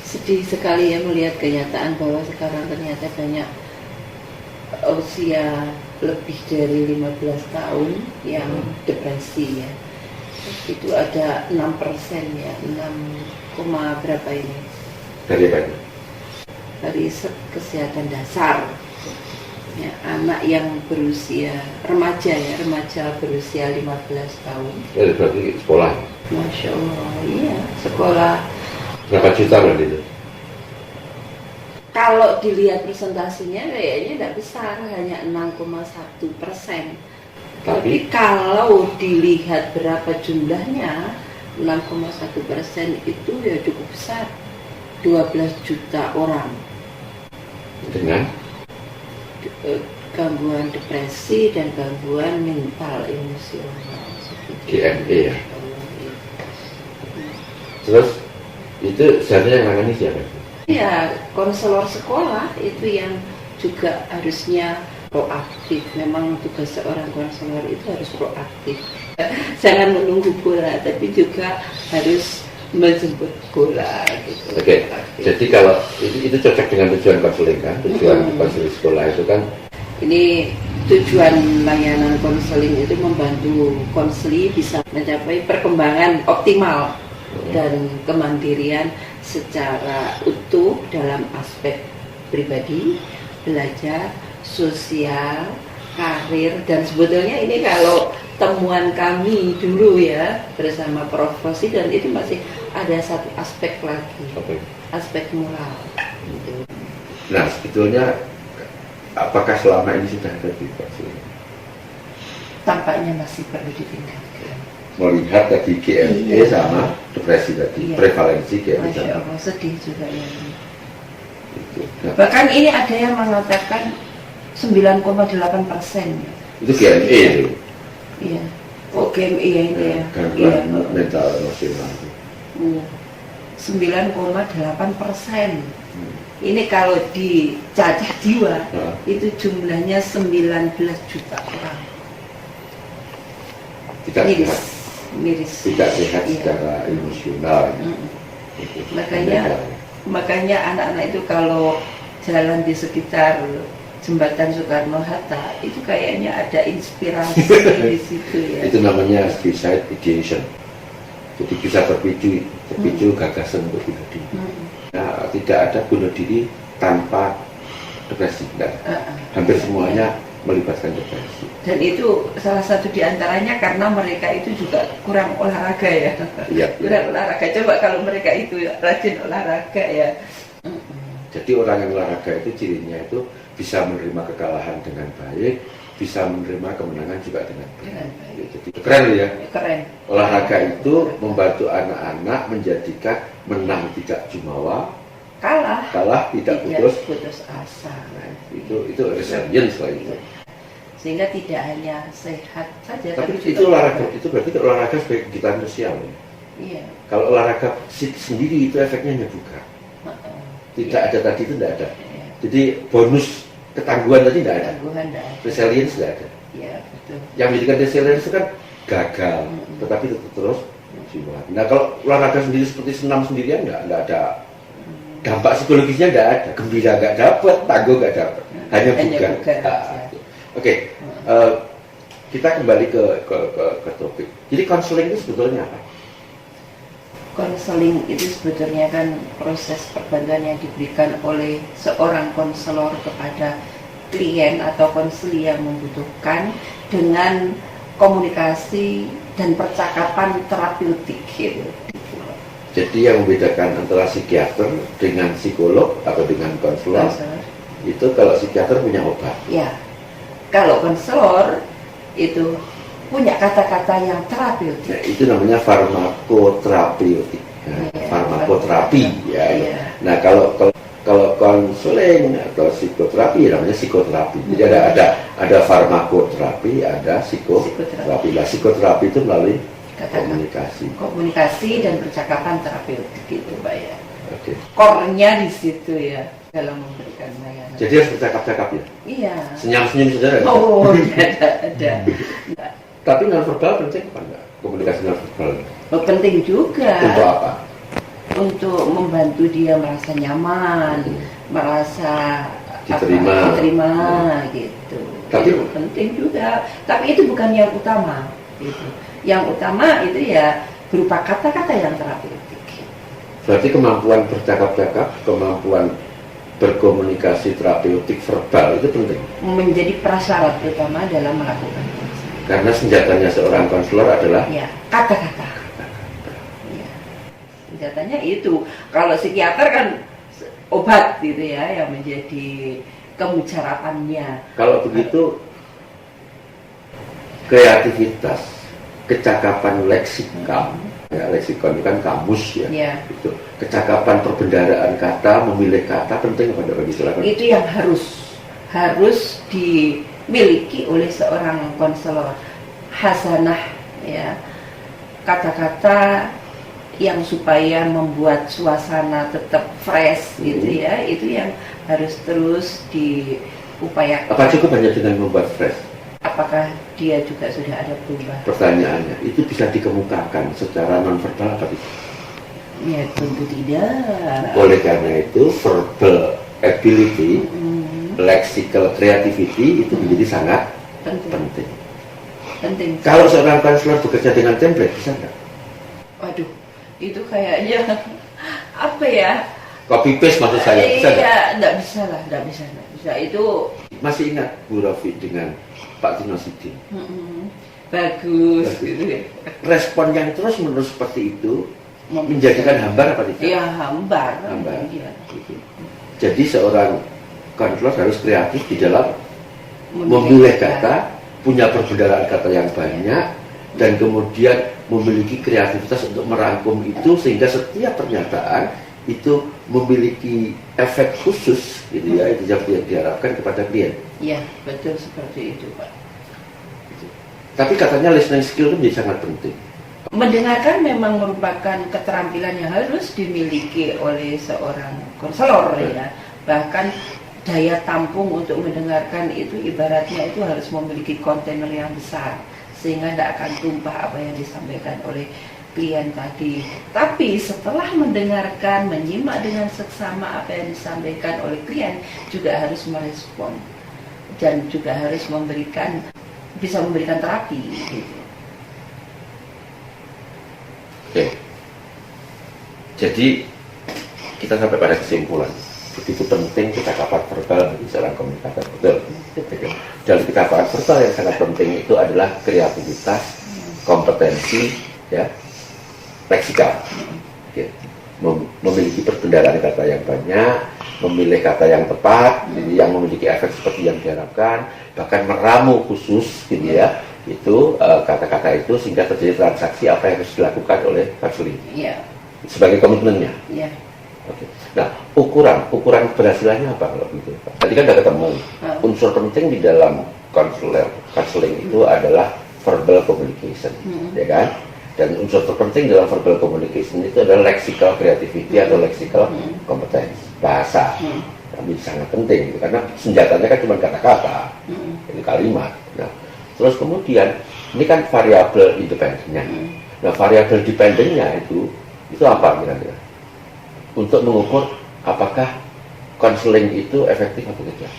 sedih sekali ya melihat kenyataan bahwa sekarang ternyata banyak usia lebih dari 15 tahun yang depresi ya. Itu ada 6% ya, 6, berapa ini? Dari apa? Dari kesehatan dasar. Ya, anak yang berusia remaja berusia 15 tahun. Ya, berarti sekolah. Masya Allah, iya sekolah. Berapa juta berarti itu? Kalau dilihat presentasinya kayaknya tidak besar, hanya 6,1%. Tapi kalau dilihat berapa jumlahnya, 6,1% itu ya cukup besar, 12 juta orang. Dengan? Gangguan depresi dan gangguan mental emosional. GME ya. Terus itu seharusnya yang nangani siapa? Ya, konselor sekolah itu yang juga harusnya proaktif. Memang tugas seorang konselor itu harus proaktif. Jangan menunggu bola, tapi juga harus menjemput bola. Gitu. Oke. Jadi kalau itu cocok dengan tujuan konseling kan? Tujuan konseling sekolah itu kan? Ini tujuan layanan konseling itu membantu konseli bisa mencapai perkembangan optimal dan kemandirian secara utuh dalam aspek pribadi, belajar, sosial, karir, dan sebetulnya ini kalau temuan kami dulu ya bersama Prof. Rosi, dan itu masih ada satu aspek lagi, aspek moral. Gitu. Nah, sebetulnya apakah selama ini sudah ada di konseling? Tampaknya masih perlu ditingkatkan. Melihat tadi GME sama depresi tadi, prevalensi GME. Masya Allah, sedih juga ya. Itu. Nah, Bahkan ini ada yang mengatakan 9,8%. itu GME itu. Iya. Oh, GME ya ini ya. Gangguan mental emosional. 9,8%. Ini kalau dicacah jiwa itu jumlahnya 19 juta orang. Tidak sehat. Miris. Tidak sehat secara emosional. Makanya anak-anak itu kalau jalan di sekitar jembatan Soekarno-Hatta itu kayaknya ada inspirasi di situ ya. Itu namanya suicide ideation. Jadi bisa terpicu gagasan untuk bunuh diri. Nah, tidak ada bunuh diri tanpa depresi. Hampir semuanya melibatkan depresi. Dan itu salah satu diantaranya karena mereka itu juga kurang olahraga ya. Kurang olahraga. Coba kalau mereka itu rajin olahraga ya. Jadi orang yang olahraga itu cirinya itu bisa menerima kekalahan dengan baik, bisa menerima kemenangan juga dengan baik. Jadi keren ya. Keren. Olahraga itu membantu anak-anak menjadikan menang tidak jumawa, kalah tidak putus asa. Nah, itu resilience lah itu. Sehingga tidak hanya sehat saja, tapi itu olahraga itu berarti olahraga sebagai kegiatan sosial ya. Iya. Kalau olahraga sendiri itu efeknya hanya bukan. Tidak ada tadi itu tidak ada. Jadi bonus ketangguhan tadi tidak ada. Resilience tidak ada. Iya, betul. Yang menjadikan resilience itu kan gagal, tetapi tetap terus jumawa. Nah, kalau olahraga sendiri seperti senam sendirian enggak ada dampak psikologisnya, enggak ada. Gembira enggak dapat, tangguh enggak dapat. Hanya bukan. Oke. Kita kembali ke topik. Jadi konseling itu sebetulnya apa? Konseling itu sebetulnya kan proses perbantuan yang diberikan oleh seorang konselor kepada klien atau konseli yang membutuhkan dengan komunikasi dan percakapan terapeutik gitu. Jadi yang membedakan antara psikiater dengan psikolog atau dengan konselor itu kalau psikiater punya obat. Ya. Kalau konselor itu punya kata-kata yang terapeutik. Nah, itu namanya farmakoterapeutik. Farmakoterapi ya. Nah, kalau konseling atau psikoterapi namanya psikoterapi. Jadi ada farmakoterapi, ada psikoterapi. Nah, psikoterapi itu melalui komunikasi dan percakapan terapeutik itu, Pak ya. Oke. Core-nya di situ ya dalam memberikan layanan. Jadi harus bercakap-cakap ya? Iya. Senyum-senyum saudara? Oh, ada. Tapi non verbal penting apa enggak? Komunikasi non verbal. Oh, penting juga. Untuk apa? untuk membantu dia merasa nyaman, merasa diterima, gitu. Tapi itu penting juga. Tapi itu bukan yang utama. Gitu. Yang utama itu ya berupa kata-kata yang terapeutik. Berarti kemampuan bercakap-cakap, kemampuan berkomunikasi terapeutik verbal itu penting. Menjadi prasyarat utama dalam melakukan konseling. Karena senjatanya seorang konselor adalah ya, kata-kata. Ya. Senjatanya itu. Kalau psikiater kan obat gitu ya yang menjadi kemujaratannya. Kalau begitu kreativitas, kecakapan leksikal, ya, leksikon itu kan kamus ya. Itu kecakapan perbendaharaan kata, memilih kata penting pada bagi silakan. Itu yang harus dimiliki oleh seorang konselor. Hasanah ya, kata-kata yang supaya membuat suasana tetap fresh gitu ya, itu yang harus terus diupayakan. Apa cukup hanya dengan membuat fresh? Apakah dia juga sudah ada perubahan? Pertanyaannya, itu bisa dikemukakan secara non-verbal apa tidak? Ya tentu tidak. Oleh karena itu, verbal ability, lexical creativity itu menjadi sangat penting. Kalau seorang konselor bekerja dengan template, bisa nggak? Waduh, itu kayaknya apa ya? Copy paste maksud saya, bisa nggak? Iya, nggak bisa. Itu masih ingat Bu Rofi dengan Pak Tino Sidin? Bagus. Gitu ya. Respon yang terus menerus seperti itu menjadikan hambar apa tidak? Iya, hambar. Ya. Jadi seorang konselor harus kreatif di dalam memilih kata, punya perbendaharaan kata yang banyak, dan kemudian memiliki kreativitas untuk merangkum itu sehingga setiap pernyataan itu memiliki efek khusus, gitu ya, itu yang diharapkan kepada klien. Iya, betul seperti itu, Pak. Tapi katanya listening skill itu menjadi sangat penting. Mendengarkan memang merupakan keterampilan yang harus dimiliki oleh seorang konselor ya. Bahkan daya tampung untuk mendengarkan itu ibaratnya itu harus memiliki kontainer yang besar sehingga tidak akan tumpah apa yang disampaikan oleh klien tadi. Tapi setelah mendengarkan, menyimak dengan seksama apa yang disampaikan oleh klien, juga harus merespon dan juga harus bisa memberikan terapi. Gitu. Oke. Jadi kita sampai pada kesimpulan begitu penting kecakapan verbal bagi seorang komunikator. Betul. Dan kecakapan verbal yang sangat penting itu adalah kreativitas, kompetensi, ya, leksikal. Oke. Memiliki perbendaharaan kata yang banyak, memilih kata yang tepat, jadi yang memiliki efek seperti yang diharapkan, bahkan meramu khusus, gitu ya, itu kata-kata itu sehingga terjadi transaksi apa yang harus dilakukan oleh konseling. Sebagai komitmennya. Oke. Nah, ukuran keberhasilannya apa kalau begitu? Tadi kan sudah ketemu unsur penting di dalam konseling itu adalah verbal communication, ya kan? Dan unsur terpenting dalam verbal communication itu adalah lexical creativity atau lexical competence, bahasa. Tapi sangat penting, gitu, karena senjatanya kan cuma kata-kata, itu kalimat. Nah, terus kemudian ini kan variabel independennya. Nah, variabel dependennya itu apa kira-kira? Untuk mengukur apakah konseling itu efektif atau tidak.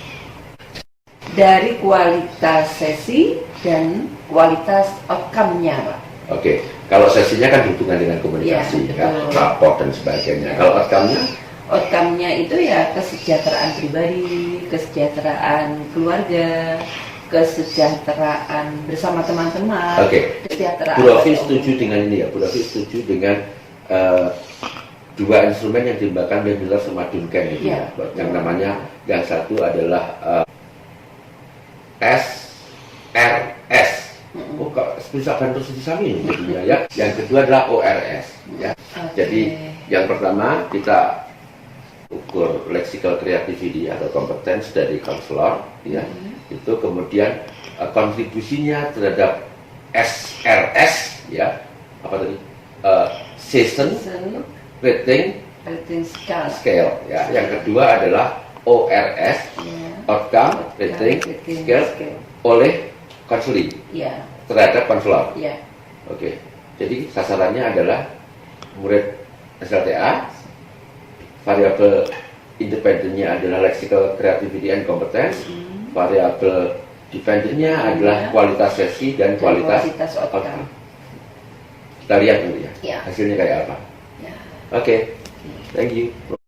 Dari kualitas sesi dan kualitas outcome-nya, Pak. Oke, kalau sesinya kan berhubungan dengan komunikasi, kan, rapor dan sebagainya. Kalau outcome-nya itu ya kesejahteraan pribadi, kesejahteraan keluarga, kesejahteraan bersama teman-teman. Oke. Bu Rofi setuju dengan ini ya, Bu Rofi setuju dengan dua instrumen yang dikembangkan oleh Miller sama Duncan itu ya. Yang namanya, yang satu adalah SRS. Bisa bantu sami ya. Yang kedua adalah ORS ya. Jadi yang pertama kita ukur lexical creativity atau kompetens dari konselor ya. Itu kemudian kontribusinya terhadap SRS ya. Apa tadi? Session rating scale ya. Yang kedua adalah ORS outcome rating scale oleh konseling terhadap konselor. Oke. Jadi sasarannya adalah murid SLTA, variabel independennya adalah lexical creativity and competence, variabel dependennya adalah kualitas sesi dan kualitas outcome. Kita lihat nanti ya, hasilnya kayak apa. Oke, thank you.